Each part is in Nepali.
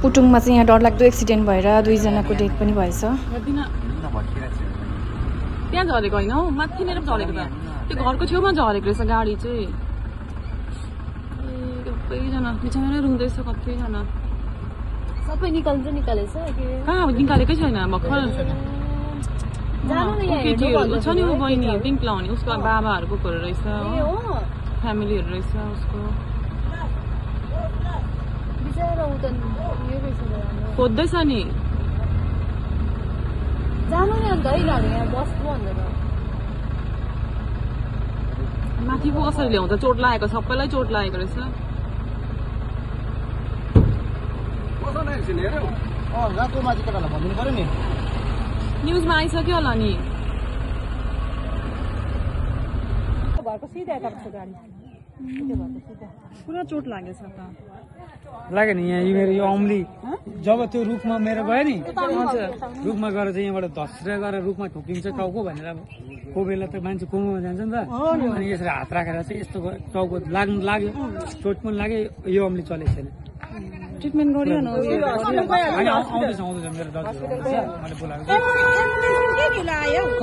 पुटुङमा चाहिँ यहाँ डरलाग्दो एक्सिडेन्ट भएर 2 जनाको डेथ पनि भएछ। त्यहाँ झरेको होइन हौ, माथिनेर झरेको त। त्यो घरको छेउमा झरेको रहेछ गाडी चाहिँ। सबैजना बिचरा रुँदैछ, कतिजना सबै निकालेछ के कहाँ निकालेकै छैन भर्खर। केटीहरू छ नि ऊ बहिनी पिङ्क लाउने, उसको बाबाहरू गएको रहेछ, फ्यामिलीहरू रहेछ उसको। खोज्दैछ नि जानु नि अन्त है गाडी यहाँ बस्नु भनेर। माथि पो कसरी ल्याउँछ, चोट लागेको सबैलाई चोट लागेको रहेछ। न्युजमा आइसक्यो होला नि। पुरा चोट लागेछ त। लाग्यो नि यहाँ मेरो यो औँली जब त्यो रुखमा मेरो गयो नि, रुखमा गएर चाहिँ यहाँबाट धस्रेर गएर रुखमा ठोकिन्छ टाउको भनेर। कोही बेला त मान्छे कुमुमा जान्छ नि त, अनि यसरी हात राखेर चाहिँ यस्तो टाउको लाग्यो, चोट पनि लाग्यो। यो औँली चलेको छैन, ट्रिटमेन्ट गरियो न। आउँदैछ मेरो दाजु मैले बोलाएको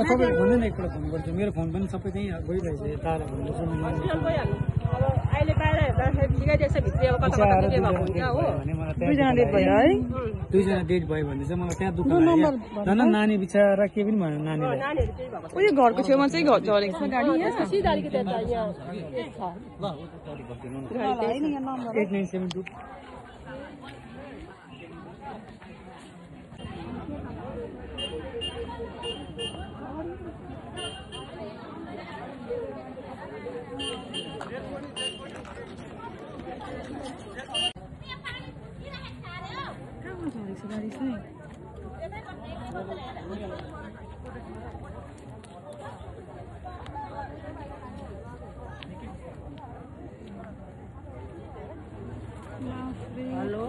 सबै भन्दै न एकपल्ट फोन गर्छु। मेरो फोन पनि सबै चाहिँ गइरहेछ यता भन्दैछ। दुईजना डेट भयो भने चाहिँ मलाई त्यहाँ दुःख लाग्यो। झन् नानी बिचरा केही पनि भएन नानीलाई। उयो घरको छेउमा चाहिँ झरेको छ गाडी। 8972 हेलो